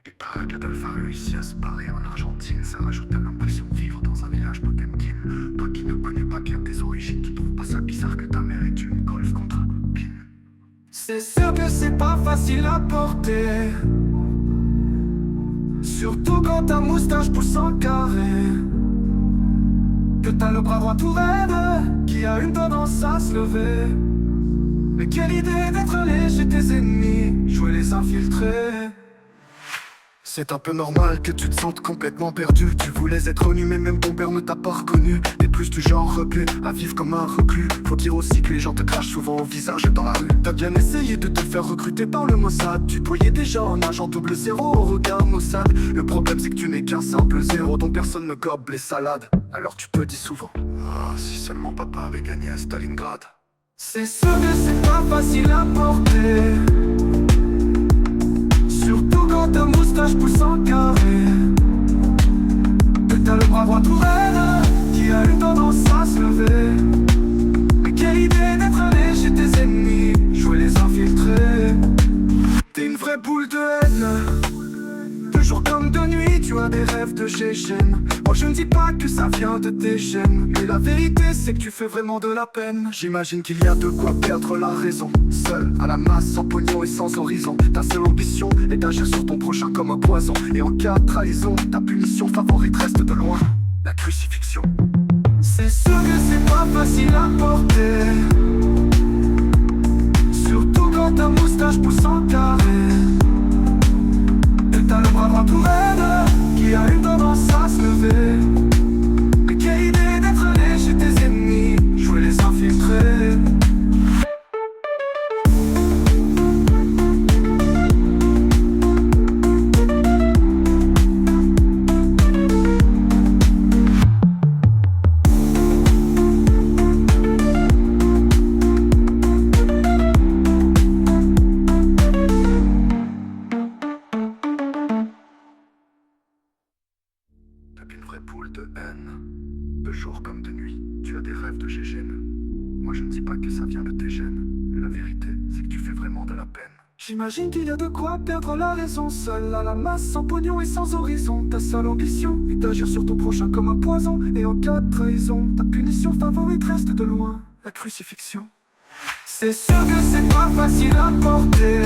Il paraît qu'Adolphe a réussi à se barrer en Argentine. Ça rajoute à l'impression de vivre dans un village Potemkin. Toi qui ne connais pas bien tes origines, tu trouves pas ça bizarre que ta mère est une golf contre un copine? C'est sûr que c'est pas facile à porter, surtout quand ta moustache pousse en carré, que t'as le bras droit tout raide, qui a une tendance à se lever. Mais quelle idée d'être léger tes ennemis, jouer les infiltrés. C'est un peu normal que tu te sentes complètement perdu. Tu voulais être connu mais même ton père ne t'a pas reconnu. T'es plus du genre reclus, à vivre comme un reclus. Faut dire aussi que les gens te crachent souvent au visage dans la rue. T'as bien essayé de te faire recruter par le Mossad. Tu te voyais déjà en agent 00 au regard Mossad. Le problème c'est que tu n'es qu'un simple zéro dont personne ne gobe les salades. Alors tu te dis souvent: ah, si seulement papa avait gagné à Stalingrad. C'est sûr que c'est pas facile à porter, surtout quand ta moustache pousse en carré, que t'as le bras droit tout raide, qui a une tendance à se lever. Mais quelle idée d'être léger tes ennemis, jouer les infiltrés. T'es une vraie boule de haine, de jour comme de nuit tu as des rêves de GGN. Moi je ne dis pas que ça vient de tes gènes, mais la vérité c'est que tu fais vraiment de la peine. J'imagine qu'il y a de quoi perdre la raison. Seul, à la masse, sans pognon et sans horizon. Ta seule ambition est d'agir sur ton prochain comme un poison. Et en cas de trahison, ta punition favorite reste de loin la crucifixion. C'est sûr que c'est pas facile à porter, surtout quand ta moustache pousse en carré, et t'as le bras droit tout raide, qui a une tendance à se lever. Mais quelle idée d'être léger tes ennemis, jouer les infiltrés. T'es une vraie boule de haine, de jour comme de nuit. Tu as des rêves de GGN. Moi je ne dis pas que ça vient de tes gènes, mais la vérité c'est que tu fais vraiment de la peine. J'imagine qu'il y a de quoi perdre la raison. Seul à la masse, sans pognon et sans horizon. Ta seule ambition est d'agir sur ton prochain comme un poison. Et en cas de trahison, ta punition favorite reste de loin la crucifixion. C'est sûr que c'est pas facile à porter,